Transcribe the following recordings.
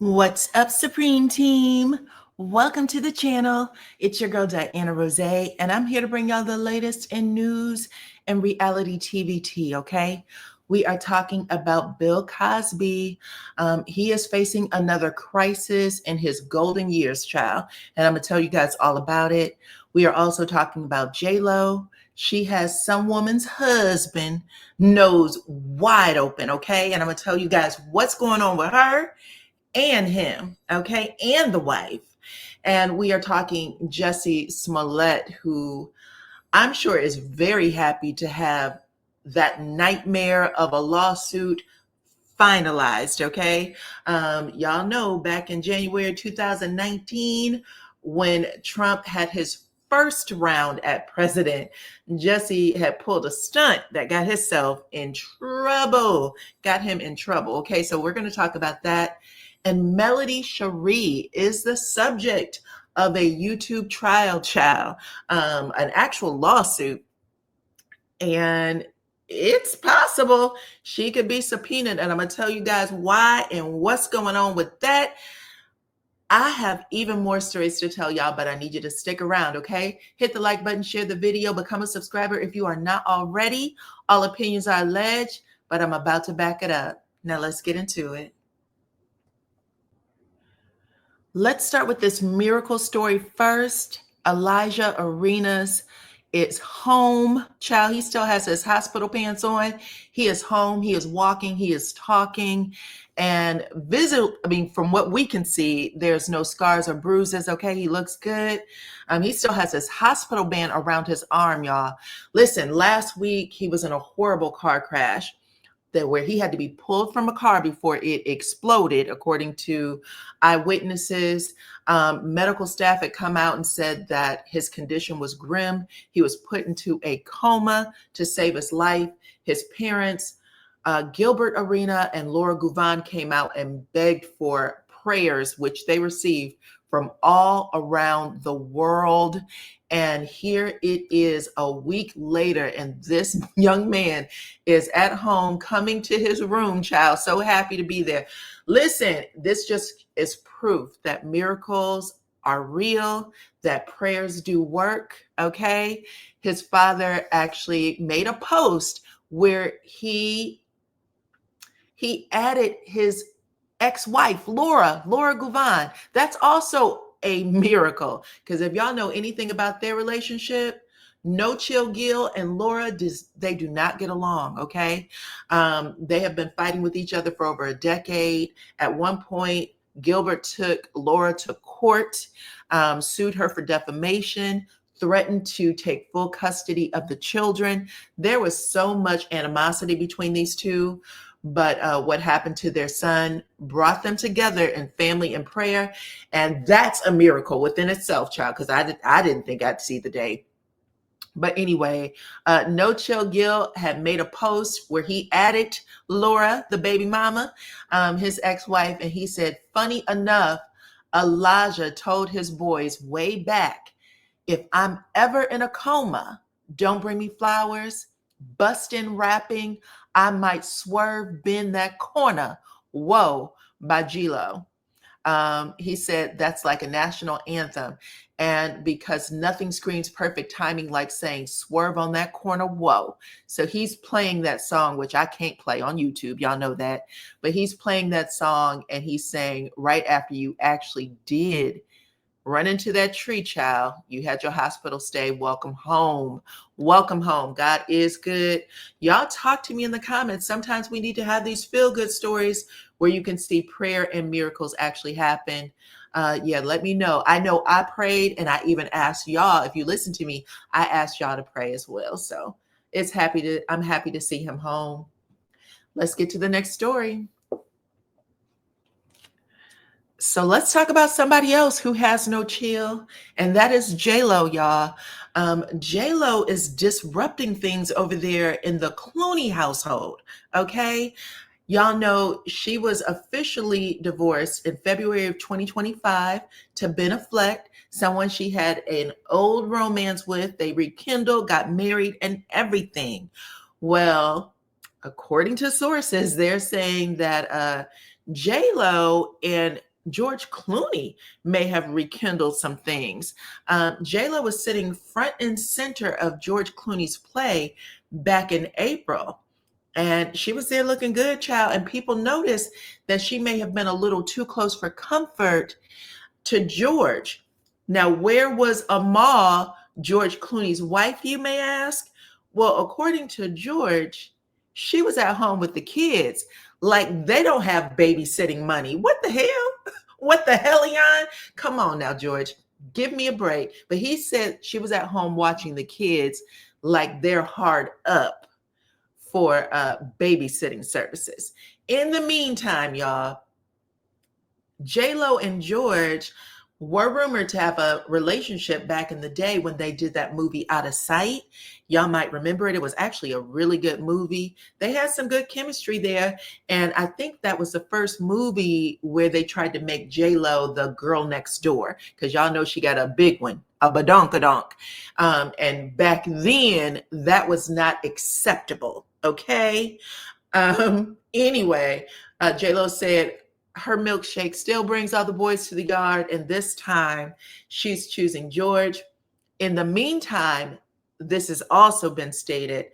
What's up, Supreme Team? Welcome to the channel. It's your girl, DYANAROZAY, and I'm here to bring y'all the latest in news and reality TV tea, okay? We are talking about Bill Cosby. He is facing another crisis in his golden years, child, and I'm going to tell you guys all about it. We are also talking about JLo. She has some woman's husband nose wide open, okay? And I'm going to tell you guys what's going on with her and him, okay, and the wife. And we are talking Jussie Smollett, who I'm sure is very happy to have that nightmare of a lawsuit finalized, okay? Y'all know back in January 2019, when Trump had his first round at president, Jussie had pulled a stunt that got himself in trouble, got him in trouble, okay? So we're going to talk about that. And Melody Cherie is the subject of a YouTube trial, child, an actual lawsuit. And it's possible she could be subpoenaed. And I'm going to tell you guys why and what's going on with that. I have even more stories to tell y'all, but I need you to stick around, okay? Hit the like button, share the video, become a subscriber if you are not already. All opinions are alleged, but I'm about to back it up. Now let's get into it. Let's start with this miracle story first. Elijah Arenas is home. Child, he still has his hospital pants on. He is home. He is walking. He is talking. And from what we can see, there's no scars or bruises. Okay, he looks good. He still has his hospital band around his arm, y'all. Listen, last week he was in a horrible car crash where he had to be pulled from a car before it exploded, according to eyewitnesses. Medical staff had come out and said that his condition was grim. He was put into a coma to save his life. His parents, Gilbert Arena and Laura Gouvan, came out and begged for prayers, which they received from all around the world. And here it is a week later, and this young man is at home, coming to his room, child. So happy to be there. Listen, this just is proof that miracles are real, that prayers do work, okay? His father actually made a post where he added his ex-wife, Laura Gouvan. That's also a miracle, because if y'all know anything about their relationship, No Chill Gil and Laura, they do not get along, okay? They have been fighting with each other for over a decade. At one point, Gilbert took Laura to court, sued her for defamation, threatened to take full custody of the children. There was so much animosity between these two. But what happened to their son brought them together in family and prayer. And that's a miracle within itself, child, because I didn't think I'd see the day. But anyway, No Chill Gil had made a post where he added Laura, the baby mama, his ex-wife, and he said, funny enough, Elijah told his boys way back, if I'm ever in a coma, don't bring me flowers, bust in rapping, I might swerve, bend that corner. Whoa, by JLo. He said that's like a national anthem. And because nothing screams perfect timing like saying swerve on that corner, whoa. So he's playing that song, which I can't play on YouTube. Y'all know that. But he's playing that song and he's saying right after you actually did run into that tree, child. You had your hospital stay. Welcome home. Welcome home. God is good. Y'all talk to me in the comments. Sometimes we need to have these feel-good stories where you can see prayer and miracles actually happen. Yeah, let me know. I know I prayed and I even asked y'all, if you listen to me, I asked y'all to pray as well. So I'm happy to see him home. Let's get to the next story. So let's talk about somebody else who has no chill, and that is JLo, y'all. JLo is disrupting things over there in the Clooney household, okay? Y'all know she was officially divorced in February of 2025 to Ben Affleck, someone she had an old romance with. They rekindled, got married, and everything. Well, according to sources, they're saying that JLo and George Clooney may have rekindled some things. JLo was sitting front and center of George Clooney's play back in April. And she was there looking good, child. And people noticed that she may have been a little too close for comfort to George. Now, where was Amal, George Clooney's wife, you may ask? Well, according to George, she was at home with the kids. Like they don't have babysitting money. What the hell? What the hell, Leon? Come on now, George. Give me a break. But he said she was at home watching the kids like they're hard up for babysitting services. In the meantime, y'all, JLo and George were rumored to have a relationship back in the day when they did that movie Out of Sight. Y'all might remember it. It was actually a really good movie. They had some good chemistry there. And I think that was the first movie where they tried to make JLo the girl next door, because y'all know she got a big one, a badonkadonk. And back then, that was not acceptable. Okay. Anyway, JLo said her milkshake still brings all the boys to the yard, and this time she's choosing George. In the meantime, this has also been stated,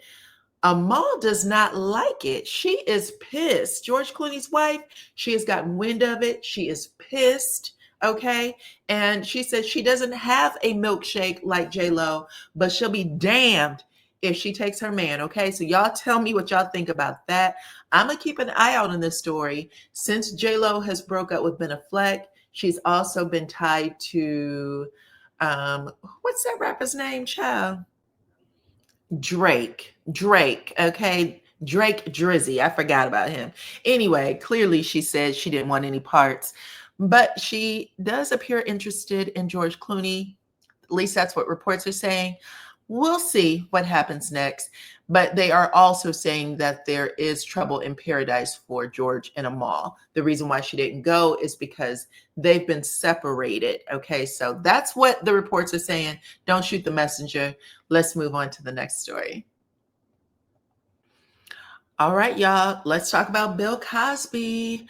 Amal does not like it. She is pissed. George Clooney's wife, she has gotten wind of it. She is pissed, okay? And she says she doesn't have a milkshake like JLo, but she'll be damned if she takes her man, okay? So y'all tell me what y'all think about that. I'm gonna keep an eye out on this story. Since JLo has broke up with Ben Affleck, she's also been tied to, what's that rapper's name, child? Drake, okay? Drake Drizzy, I forgot about him. Anyway, clearly she said she didn't want any parts, but she does appear interested in George Clooney. At least that's what reports are saying. We'll see what happens next. But they are also saying that there is trouble in paradise for George and Amal. The reason why she didn't go is because they've been separated. Okay, so that's what the reports are saying. Don't shoot the messenger. Let's move on to the next story. All right, y'all, let's talk about Bill Cosby.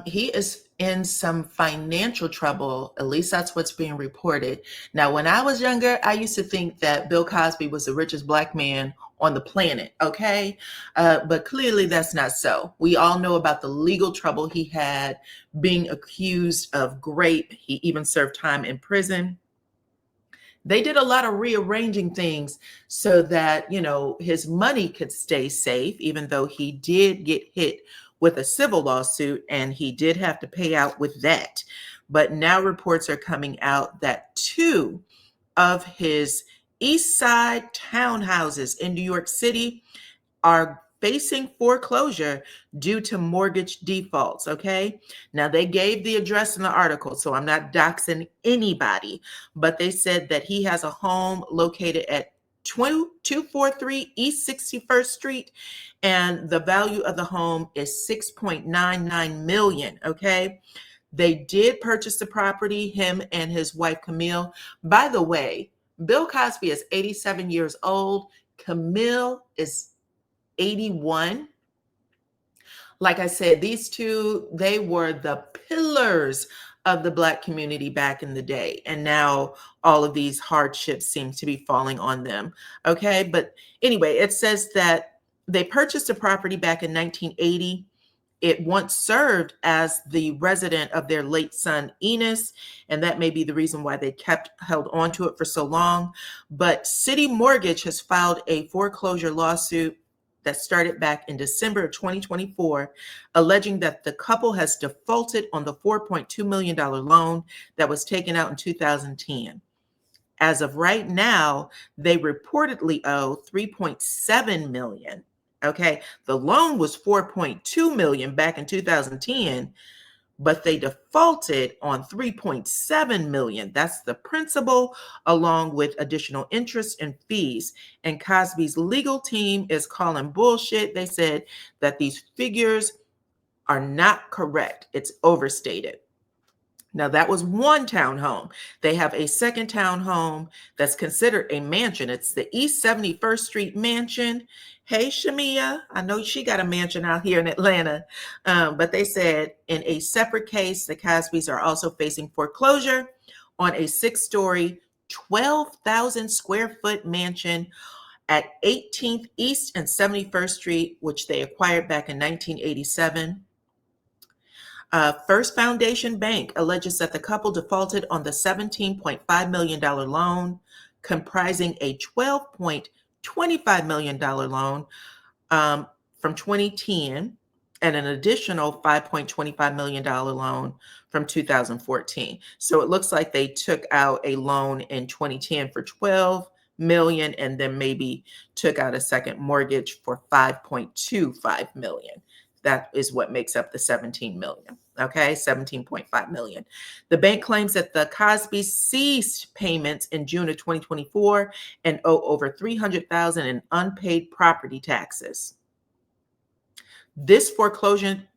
He is in some financial trouble. At least that's what's being reported. Now, when I was younger, I used to think that Bill Cosby was the richest black man on the planet, okay? But clearly that's not so. We all know about the legal trouble he had, being accused of rape. He even served time in prison. They did a lot of rearranging things so that, you know, his money could stay safe, even though he did get hit with a civil lawsuit and he did have to pay out with that. But now reports are coming out that 2 of his East Side townhouses in New York City are facing foreclosure due to mortgage defaults, okay? Now, they gave the address in the article, so I'm not doxing anybody, but they said that he has a home located at 243 East 61st Street, and the value of the home is $6.99 million, okay? They did purchase the property, him and his wife, Camille. By the way, Bill Cosby is 87 years old. Camille is 81. Like I said, these two, they were the pillars of the Black community back in the day. And now all of these hardships seem to be falling on them. Okay. But anyway, it says that they purchased a property back in 1980. It once served as the resident of their late son, Enos, and that may be the reason why they held on to it for so long. But City Mortgage has filed a foreclosure lawsuit that started back in December of 2024, alleging that the couple has defaulted on the $4.2 million loan that was taken out in 2010. As of right now, they reportedly owe $3.7 million. Okay, the loan was $4.2 million back in 2010, but they defaulted on $3.7 million. That's the principal, along with additional interest and fees. And Cosby's legal team is calling bullshit. They said that these figures are not correct. It's overstated. Now, that was one townhome. They have a second townhome that's considered a mansion. It's the East 71st Street mansion. Hey, Shamia, I know she got a mansion out here in Atlanta. But they said in a separate case, the Cosbys are also facing foreclosure on a 6-story, 12,000 square foot mansion at 18th East and 71st Street, which they acquired back in 1987. First Foundation Bank alleges that the couple defaulted on the $17.5 million loan, comprising a $12.25 million loan from 2010 and an additional $5.25 million loan from 2014. So it looks like they took out a loan in 2010 for $12 million and then maybe took out a second mortgage for $5.25 million. That is what makes up the 17 million. Okay, 17.5 million. The bank claims that the Cosbys ceased payments in June of 2024 and owe over $300,000 in unpaid property taxes. This foreclosure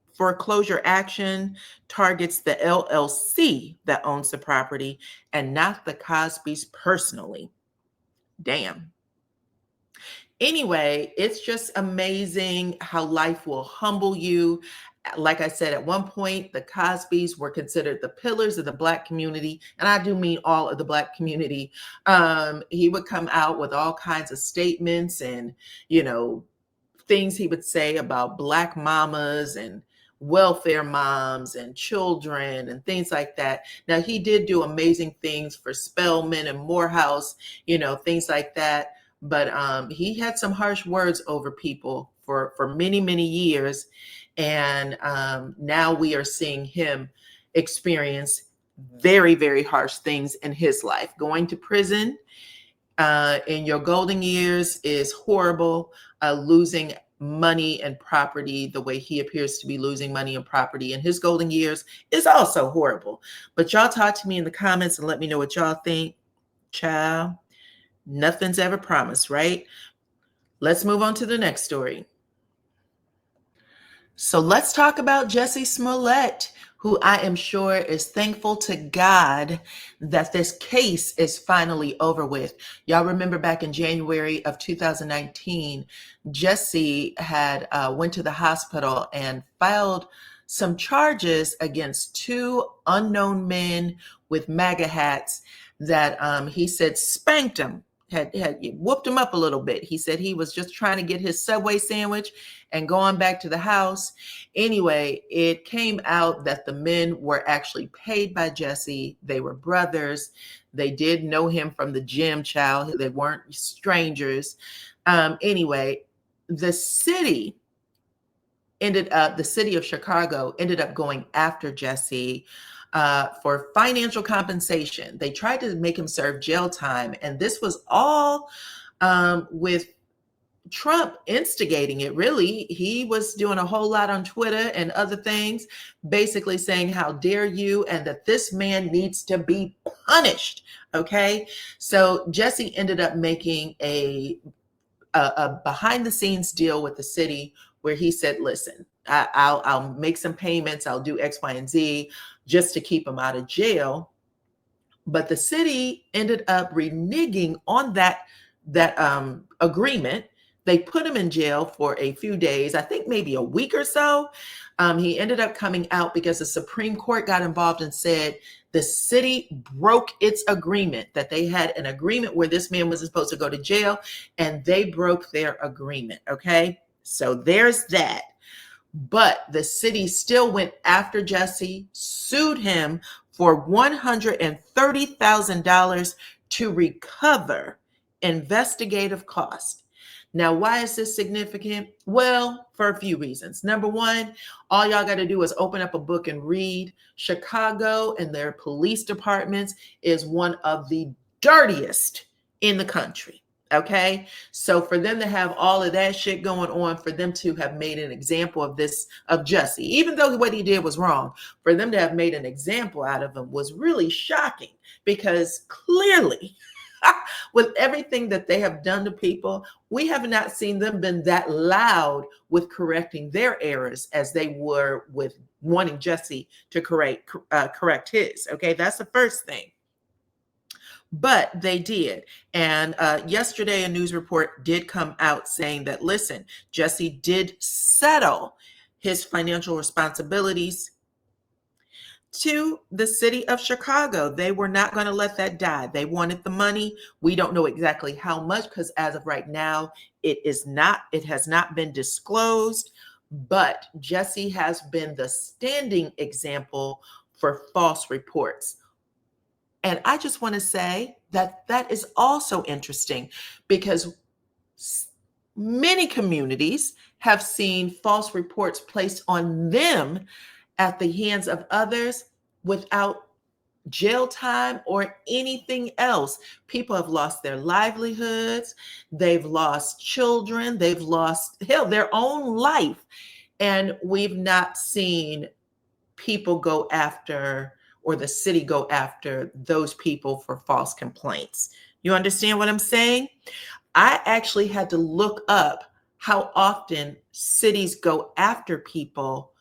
action targets the LLC that owns the property and not the Cosbys personally. Damn. Anyway, it's just amazing how life will humble you. Like I said, at one point, the Cosbys were considered the pillars of the Black community. And I do mean all of the Black community. He would come out with all kinds of statements and, things he would say about Black mamas and welfare moms and children and things like that. Now, he did do amazing things for Spelman and Morehouse, things like that. But he had some harsh words over people for many, many years. And now we are seeing him experience very, very harsh things in his life. Going to prison in your golden years is horrible. Losing money and property the way he appears to be losing money and property in his golden years is also horrible. But y'all talk to me in the comments and let me know what y'all think. Child. Nothing's ever promised, right? Let's move on to the next story. So let's talk about Jussie Smollett, who I am sure is thankful to God that this case is finally over with. Y'all remember back in January of 2019, Jussie had went to the hospital and filed some charges against 2 unknown men with MAGA hats that he said spanked him. Had whooped him up a little bit. He said he was just trying to get his Subway sandwich and going back to the house. Anyway, it came out that the men were actually paid by Jussie. They were brothers. They did know him from the gym, child. They weren't strangers. Anyway, the city of Chicago ended up going after Jussie for financial compensation. They tried to make him serve jail time. And this was all with Trump instigating it, really. He was doing a whole lot on Twitter and other things, basically saying, how dare you, and that this man needs to be punished. Okay. So Jussie ended up making a behind the scenes deal with the city where he said, listen, I'll make some payments. I'll do X, Y, and Z just to keep him out of jail. But the city ended up reneging on that agreement. They put him in jail for a few days, I think maybe a week or so. He ended up coming out because the Supreme Court got involved and said the city broke its agreement, that they had an agreement where this man was supposed to go to jail, and they broke their agreement. Okay, so there's that. But the city still went after Jesse, sued him for $130,000 to recover investigative costs. Now, why is this significant? Well, for a few reasons. Number one, all y'all got to do is open up a book and read. Chicago and their police departments is one of the dirtiest in the country. Okay. So for them to have all of that shit going on, for them to have made an example of this, of Jesse, even though what he did was wrong, for them to have made an example out of him was really shocking, because clearly with everything that they have done to people, we have not seen them been that loud with correcting their errors as they were with wanting Jesse to correct his. Okay. That's the first thing. But they did. And yesterday, a news report did come out saying that, listen, Jesse did settle his financial responsibilities to the city of Chicago. They were not going to let that die. They wanted the money. We don't know exactly how much, because as of right now, it has not been disclosed. But Jesse has been the standing example for false reports. And I just want to say that that is also interesting, because many communities have seen false reports placed on them at the hands of others without jail time or anything else. People have lost their livelihoods. They've lost children. They've lost, hell, their own life. And we've not seen people go after, or the city go after, those people for false complaints. You understand what I'm saying? I actually had to look up how often cities go after people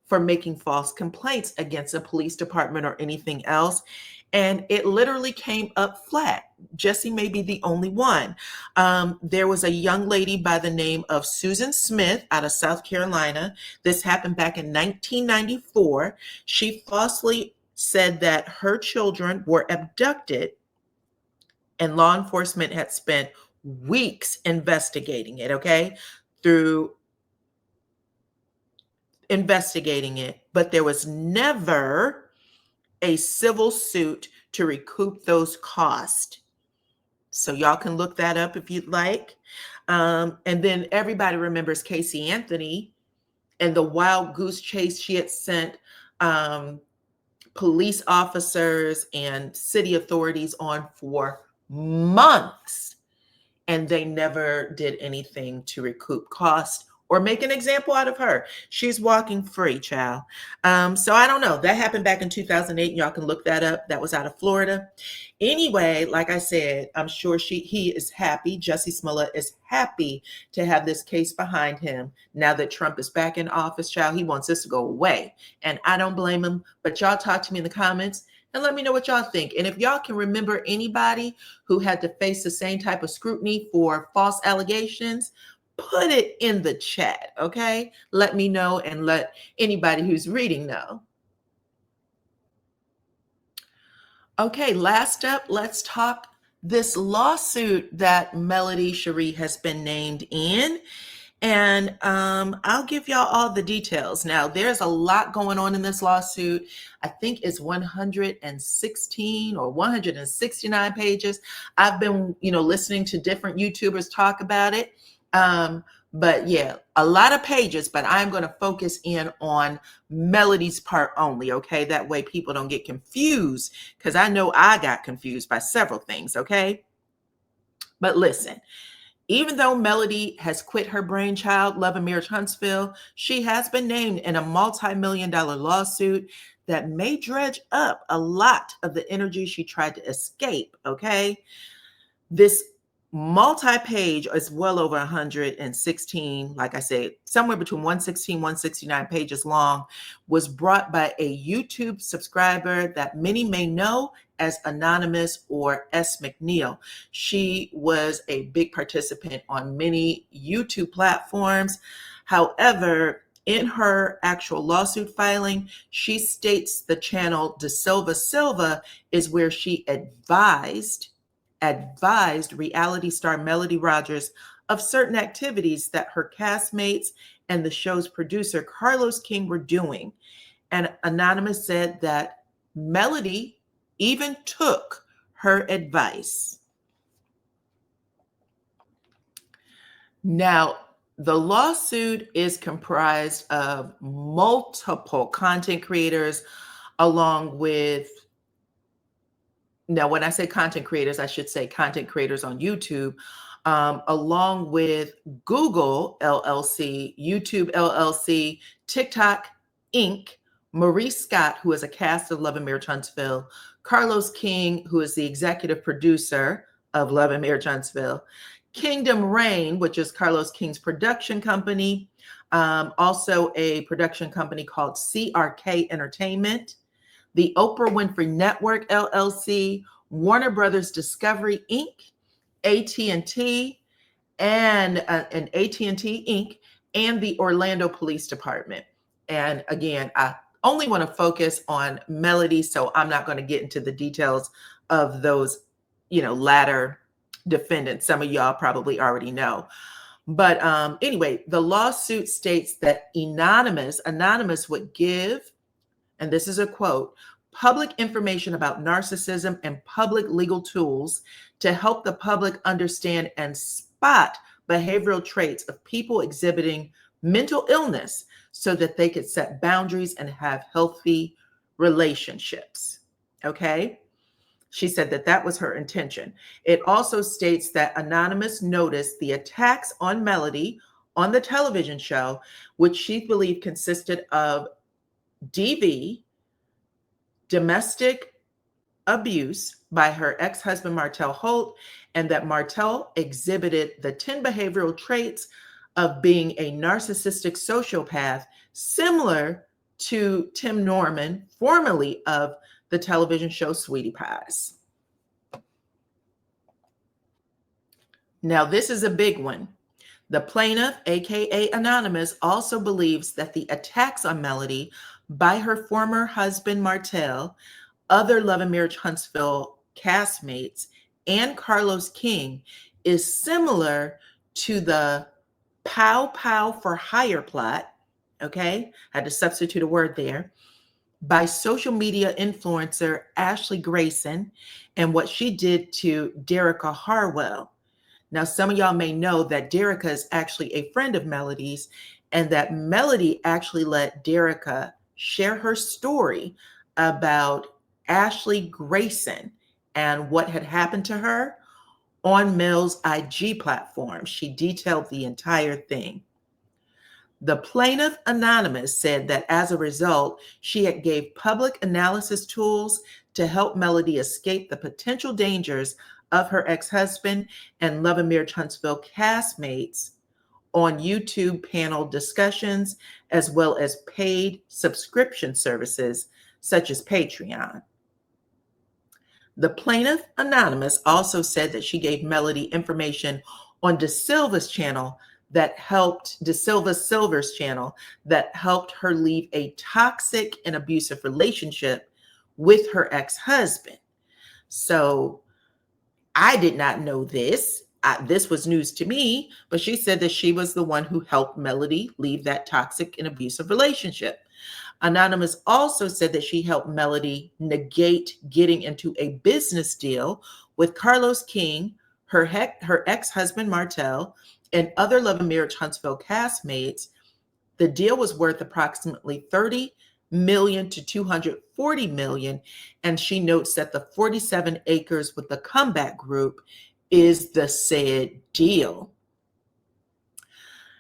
for making false complaints against a police department or anything else. And it literally came up flat. Jesse may be the only one. There was a young lady by the name of Susan Smith out of South Carolina. This happened back in 1994. She falsely said that her children were abducted, and law enforcement had spent weeks investigating it, okay, through investigating it, but there was never a civil suit to recoup those costs. So y'all can look that up if you'd like. And then everybody remembers Casey Anthony and the wild goose chase she had sent police officers and city authorities on for months, and they never did anything to recoup cost or make an example out of her. She's walking free, child. So I don't know. That happened back in 2008. Y'all can look that up. That was out of Florida. Anyway, like I said, I'm sure he is happy. Jesse Smollett is happy to have this case behind him. Now that Trump is back in office, child, he wants this to go away. And I don't blame him. But y'all talk to me in the comments and let me know what y'all think. And if y'all can remember anybody who had to face the same type of scrutiny for false allegations, put it in the chat, okay? Let me know, and let anybody who's reading know. Okay, last up, let's talk this lawsuit that Melody Cherie has been named in. And I'll give y'all all the details. Now, there's a lot going on in this lawsuit. I think it's 116 or 169 pages. I've been, listening to different YouTubers talk about it. But yeah, a lot of pages, but I'm going to focus in on Melody's part only. Okay. That way people don't get confused, because I know I got confused by several things. Okay. But listen, even though Melody has quit her brainchild, Love and Marriage Huntsville, she has been named in a multi-million-dollar lawsuit that may dredge up a lot of the energy she tried to escape. Okay. This multi-page is well over 116, like I said, somewhere between 116, 169 pages long, was brought by a YouTube subscriber that many may know as Anonymous or S. McNeil. She was a big participant on many YouTube platforms. However, in her actual lawsuit filing, she states the channel De Silva Silva is where she advised reality star Melody Rogers of certain activities that her castmates and the show's producer Carlos King were doing. And Anonymous said that Melody even took her advice. Now, the lawsuit is comprised of multiple content creators, along with, now when I say content creators, I should say content creators on YouTube, along with Google LLC, YouTube LLC, TikTok Inc., Maurice Scott, who is a cast of Love and Marriage Huntsville, Carlos King, who is the executive producer of Love and Marriage Huntsville, Kingdom Reign, which is Carlos King's production company, also a production company called CRK Entertainment, the Oprah Winfrey Network LLC, Warner Brothers Discovery Inc., AT&T, and AT&T Inc., and the Orlando Police Department. And again, I only want to focus on Melody, so I'm not going to get into the details of those, latter defendants. Some of y'all probably already know. But anyway, the lawsuit states that Anonymous would give, and this is a quote, public information about narcissism and public legal tools to help the public understand and spot behavioral traits of people exhibiting mental illness so that they could set boundaries and have healthy relationships. Okay? She said that that was her intention. It also states that Anonymous noticed the attacks on Melody on the television show, which she believed consisted of DV, domestic abuse by her ex-husband Martel Holt, and that Martel exhibited the 10 behavioral traits of being a narcissistic sociopath, similar to Tim Norman, formerly of the television show Sweetie Pies. Now, this is a big one. The plaintiff, aka Anonymous, also believes that the attacks on Melody by her former husband Martel, other Love and Marriage Huntsville castmates, and Carlos King is similar to the Pow Pow for Hire plot, okay? I had to substitute a word there, by social media influencer Ashley Grayson and what she did to Derica Harwell. Now, some of y'all may know that Derica is actually a friend of Melody's, and that Melody actually let Derica share her story about Ashley Grayson and what had happened to her on Mel's IG platform. She detailed the entire thing. The plaintiff, Anonymous, said that as a result, she had gave public analysis tools to help Melody escape the potential dangers of her ex-husband and Love and Marriage Huntsville castmates on YouTube panel discussions, as well as paid subscription services such as Patreon. The plaintiff, Anonymous, also said that she gave Melody information on De Silva's channel that helped, De Silva Silver's channel, that helped her leave a toxic and abusive relationship with her ex-husband. So I did not know this. This was news to me, but she said that she was the one who helped Melody leave that toxic and abusive relationship. Anonymous also said that she helped Melody negate getting into a business deal with Carlos King, her ex-husband Martel, and other Love and Marriage Huntsville castmates. The deal was worth approximately $30 million to $240 million, and she notes that the 47 acres with the Comeback Group is the said deal.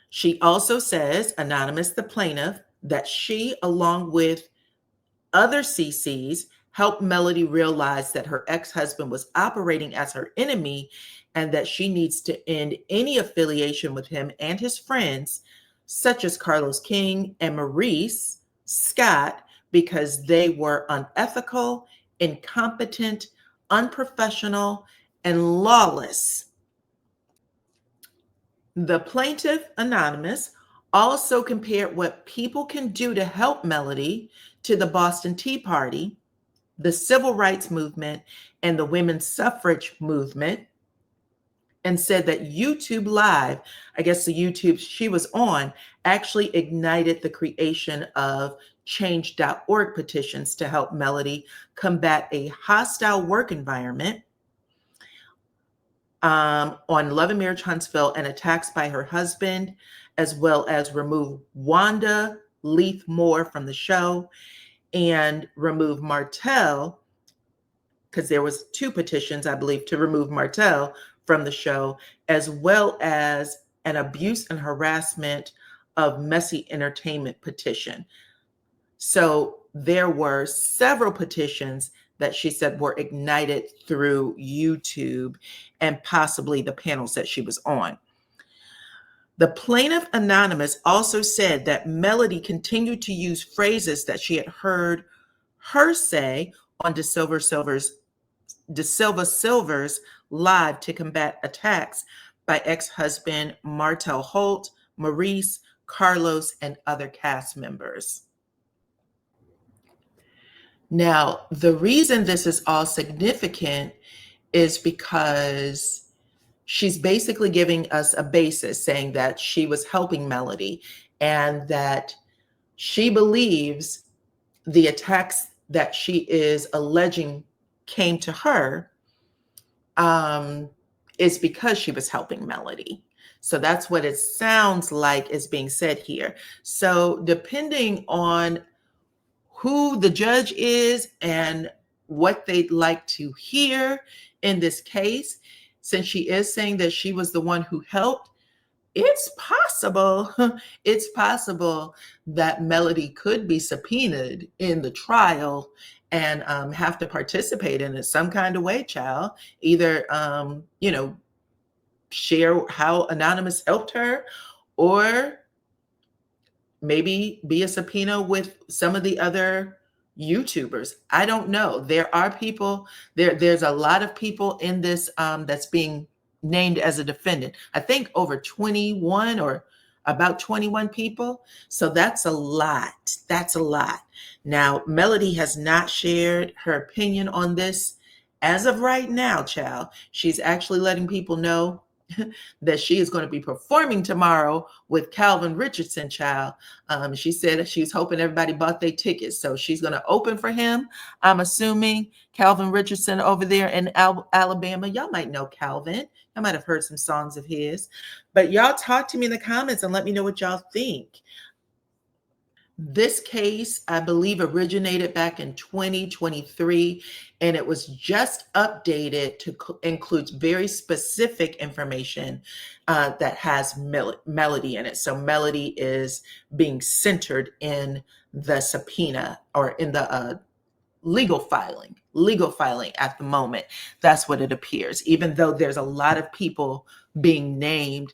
She also says, Anonymous, the plaintiff, that she, along with other CCs, helped Melody realize that her ex-husband was operating as her enemy and that she needs to end any affiliation with him and his friends, such as Carlos King and Maurice Scott, because they were unethical incompetent, unprofessional, and lawless. The plaintiff, Anonymous, also compared what people can do to help Melody to the Boston Tea Party, the civil rights movement, and the women's suffrage movement, and said that YouTube Live, I guess the YouTube she was on, actually ignited the creation of change.org petitions to help Melody combat a hostile work environment on Love and Marriage Huntsville and attacks by her husband, as well as remove Wanda Leith Moore from the show and remove Martell, because there was 2 petitions, I believe, to remove Martell from the show, as well as an abuse and harassment of messy entertainment petition. So there were several petitions that she said were ignited through YouTube and possibly the panels that she was on. The plaintiff, Anonymous, also said that Melody continued to use phrases that she had heard her say on DeSilva Silver's live to combat attacks by ex-husband Martell Holt, Maurice, Carlos, and other cast members. Now, the reason this is all significant is because she's basically giving us a basis saying that she was helping Melody and that she believes the attacks that she is alleging came to her is because she was helping Melody. So that's what it sounds like is being said here. So depending on who the judge is and what they'd like to hear in this case, since she is saying that she was the one who helped, it's possible that Melody could be subpoenaed in the trial and have to participate in it some kind of way, child. Either, share how Anonymous helped her, or maybe be a subpoena with some of the other YouTubers. I don't know. There are people, there's a lot of people in this that's being named as a defendant. I think over 21 or about 21 people. So that's a lot. That's a lot. Now, Melody has not shared her opinion on this as of right now, child. She's actually letting people know that she is going to be performing tomorrow with Calvin Richardson, child. She said she's hoping everybody bought their tickets. So she's going to open for him. I'm assuming Calvin Richardson over there in Alabama. Y'all might know Calvin. I might have heard some songs of his. But y'all talk to me in the comments and let me know what y'all think. This case, I believe, originated back in 2023, and it was just updated to include very specific information that has Melody in it. So Melody is being centered in the subpoena or in the legal filing at the moment. That's what it appears. Even though there's a lot of people being named,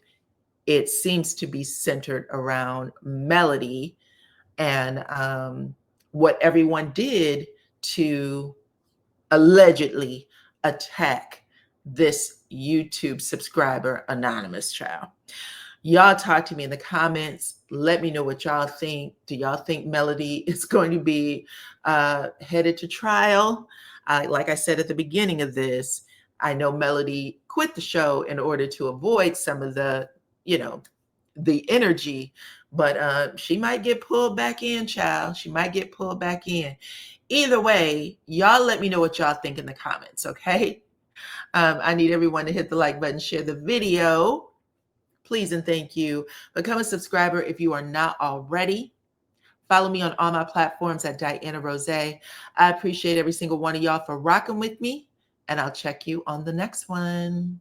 it seems to be centered around Melody and what everyone did to allegedly attack this YouTube subscriber, Anonymous, child. Y'all talk to me in the comments. Let me know what y'all think. Do y'all think Melody is going to be headed to trial? Like I said at the beginning of this, I know Melody quit the show in order to avoid some of the, the energy, but she might get pulled back in, child. She might get pulled back in. Either way, y'all let me know what y'all think in the comments, okay? I need everyone to hit the like button, share the video. Please and thank you. Become a subscriber if you are not already. Follow me on all my platforms at DYANAROZAY. I appreciate every single one of y'all for rocking with me, and I'll check you on the next one.